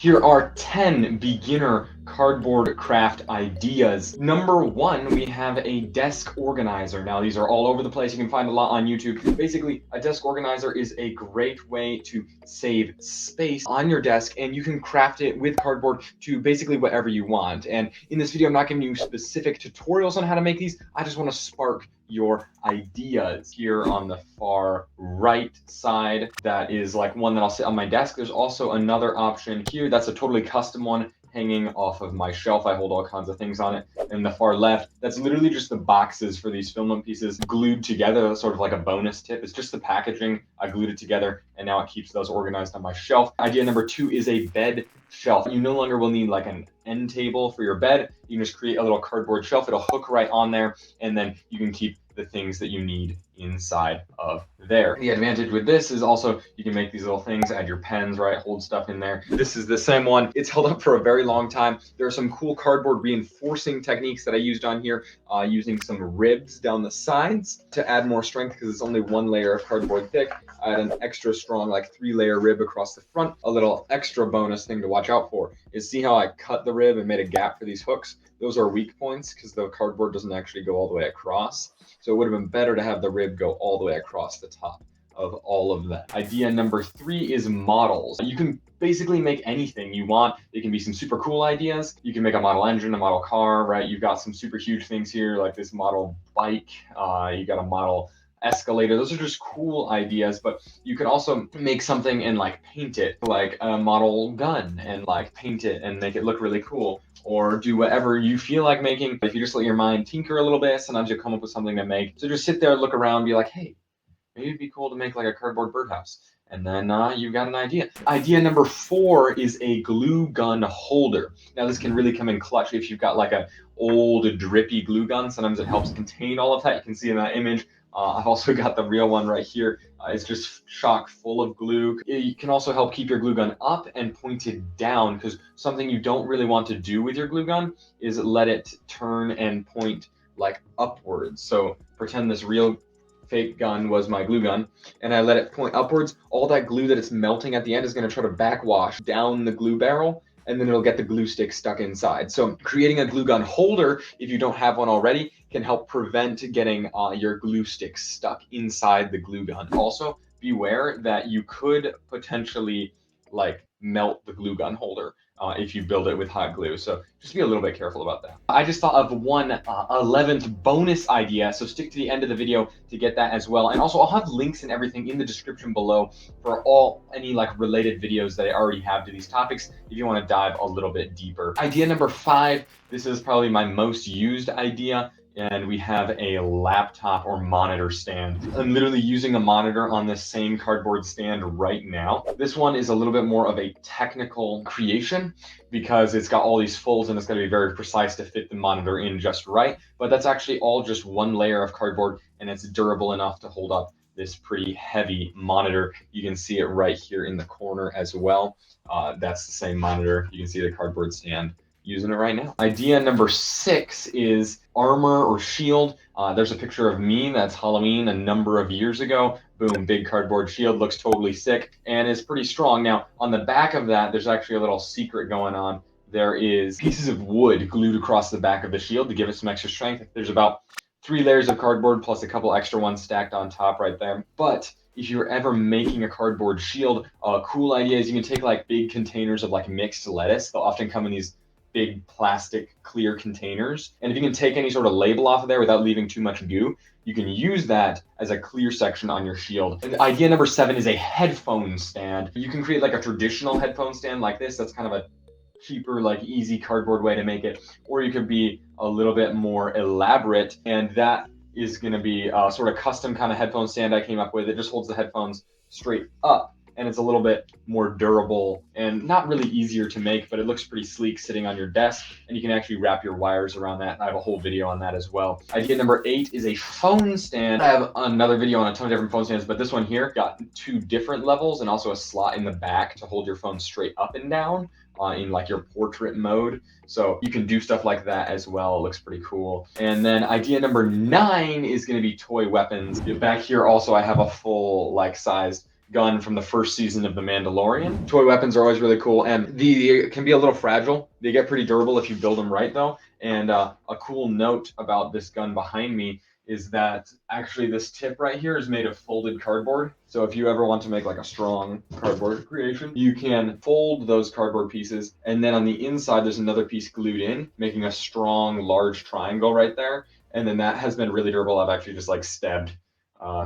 Here are 10 beginner cardboard craft ideas. Number 1, we have a desk organizer. Now, these are all over the place. You can find a lot on YouTube. Basically, a desk organizer is a great way to save space on your desk, and you can craft it with cardboard to basically whatever you want. And in this video, I'm not giving you specific tutorials on how to make these. I just want to spark your ideas. Here on the far right side, that is like one that I'll sit on my desk. There's also another option here that's a totally custom one hanging off of my shelf. I hold all kinds of things on it. And the far left, that's literally just the boxes for these filament pieces glued together. That's sort of like a bonus tip. It's just the packaging. I glued it together, and now it keeps those organized on my shelf. Idea number 2 is a bed shelf. You no longer will need like an end table for your bed. You can just create a little cardboard shelf. It'll hook right on there, and then you can keep the things that you need inside of there. The advantage with this is also you can make these little things, add your pens, right, hold stuff in there. This is the same one. It's held up for a very long time. There are some cool cardboard reinforcing techniques that I used on here, using some ribs down the sides to add more strength because it's only 1 layer of cardboard thick. I had an extra strong, like 3-layer rib across the front. A little extra bonus thing to watch out for is see how I cut the rib and made a gap for these hooks? Those are weak points because the cardboard doesn't actually go all the way across. So it would have been better to have the rib go all the way across the top of all of that. Idea number 3 is models. You can basically make anything you want. It can be some super cool ideas. You can make a model engine, a model car, right? You've got some super huge things here like this model bike. You got a model escalator. Those are just cool ideas, but you could also make something and like paint it, like a model gun, and like paint it and make it look really cool, or do whatever you feel like making. If you just let your mind tinker a little bit, sometimes you'll come up with something to make. So just sit there, look around, be like, hey, maybe it'd be cool to make like a cardboard birdhouse. And then you've got an idea. Idea number 4 is a glue gun holder. Now this can really come in clutch if you've got like an old drippy glue gun. Sometimes it helps contain all of that. You can see in that image. I've also got the real one right here. It's just chock full of glue. It can also help keep your glue gun up and pointed down, because something you don't really want to do with your glue gun is let it turn and point like upwards. So pretend this real fake gun was my glue gun and I let it point upwards. All that glue that it's melting at the end is going to try to backwash down the glue barrel, and then it'll get the glue stick stuck inside. So creating a glue gun holder, if you don't have one already, can help prevent getting your glue sticks stuck inside the glue gun. Also, beware that you could potentially like melt the glue gun holder if you build it with hot glue. So just be a little bit careful about that. I just thought of one 11th bonus idea, so stick to the end of the video to get that as well. And also I'll have links and everything in the description below for any like related videos that I already have to these topics if you want to dive a little bit deeper. Idea number 5, this is probably my most used idea. And we have a laptop or monitor stand. I'm literally using a monitor on this same cardboard stand right now. This one is a little bit more of a technical creation because it's got all these folds and it's got to be very precise to fit the monitor in just right. But that's actually all just 1 layer of cardboard, and it's durable enough to hold up this pretty heavy monitor. You can see it right here in the corner as well. That's the same monitor. You can see the cardboard stand using it right now. Idea number 6 is armor or shield. There's a picture of me, that's Halloween a number of years ago. Boom, big cardboard shield, looks totally sick and is pretty strong. Now on the back of that, there's actually a little secret going on. There is pieces of wood glued across the back of the shield to give it some extra strength. There's about 3 layers of cardboard plus a couple extra ones stacked on top right there. But if you're ever making a cardboard shield, a cool idea is you can take like big containers of like mixed lettuce. They'll often come in these big plastic clear containers, and if you can take any sort of label off of there without leaving too much goo, you can use that as a clear section on your shield. And idea number 7 is a headphone stand. You can create like a traditional headphone stand like this. That's kind of a cheaper, like easy cardboard way to make it, or you could be a little bit more elaborate, and that is going to be a sort of custom kind of headphone stand I came up with. It just holds the headphones straight up, and it's a little bit more durable and not really easier to make, but it looks pretty sleek sitting on your desk, and you can actually wrap your wires around that. I have a whole video on that as well. Idea number 8 is a phone stand. I have another video on a ton of different phone stands, but this one here got 2 different levels and also a slot in the back to hold your phone straight up and down in like your portrait mode. So you can do stuff like that as well. It looks pretty cool. And then idea number 9 is going to be toy weapons. Back here also I have a full like size gun from the first season of The Mandalorian. Toy weapons are always really cool, and they can be a little fragile. They get pretty durable if you build them right, though. And a cool note about this gun behind me is that actually this tip right here is made of folded cardboard. So if you ever want to make like a strong cardboard creation, you can fold those cardboard pieces, and then on the inside there's another piece glued in, making a strong, large triangle right there. And then that has been really durable. I've actually just like stabbed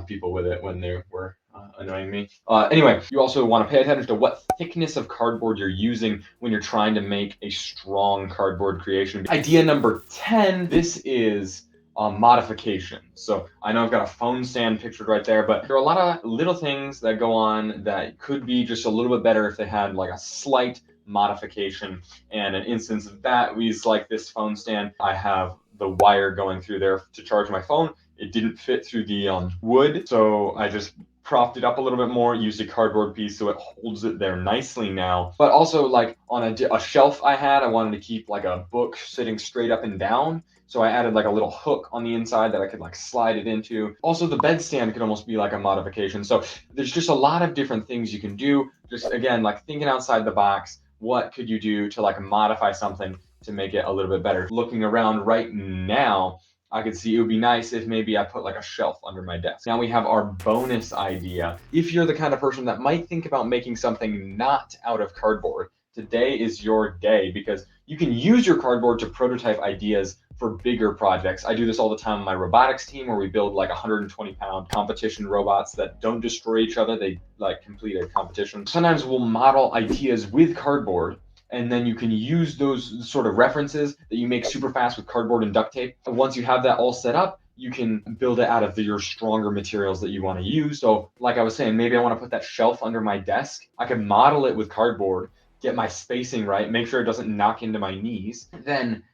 people with it when they were annoying me. Anyway, you also want to pay attention to what thickness of cardboard you're using when you're trying to make a strong cardboard creation. Idea number 10, this is modification. So I know I've got a phone stand pictured right there, but there are a lot of little things that go on that could be just a little bit better if they had like a slight modification. And an instance of that is like this phone stand. I have the wire going through there to charge my phone. It didn't fit through the wood, so I just propped it up a little bit more, used a cardboard piece so it holds it there nicely now. But also, like on a shelf I wanted to keep like a book sitting straight up and down. So I added like a little hook on the inside that I could like slide it into. Also, the bedstand could almost be like a modification. So there's just a lot of different things you can do. Just again, like thinking outside the box, what could you do to like modify something to make it a little bit better? Looking around right now, I could see it would be nice if maybe I put like a shelf under my desk. Now we have our bonus idea. If you're the kind of person that might think about making something not out of cardboard, today is your day, because you can use your cardboard to prototype ideas for bigger projects. I do this all the time on my robotics team, where we build like 120-pound competition robots that don't destroy each other. They like complete a competition. Sometimes we'll model ideas with cardboard, and then you can use those sort of references that you make super fast with cardboard and duct tape. Once you have that all set up, you can build it out of your stronger materials that you want to use. So like I was saying, maybe I want to put that shelf under my desk. I can model it with cardboard, get my spacing right, make sure it doesn't knock into my knees. Then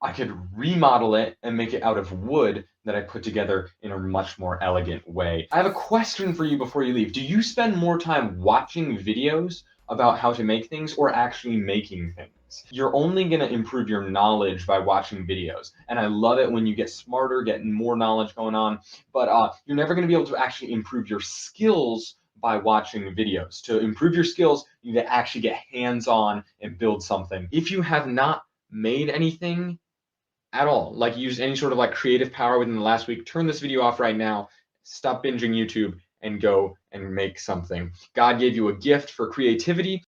I could remodel it and make it out of wood that I put together in a much more elegant way. I have a question for you before you leave. Do you spend more time watching videos about how to make things or actually making things? You're only going to improve your knowledge by watching videos. And I love it when you get smarter, get more knowledge going on, but you're never going to be able to actually improve your skills by watching videos. To improve your skills, you need to actually get hands-on and build something. If you have not made anything at all, like use any sort of like creative power within the last week, turn this video off right now, stop binging YouTube, and go and make something. God gave you a gift for creativity.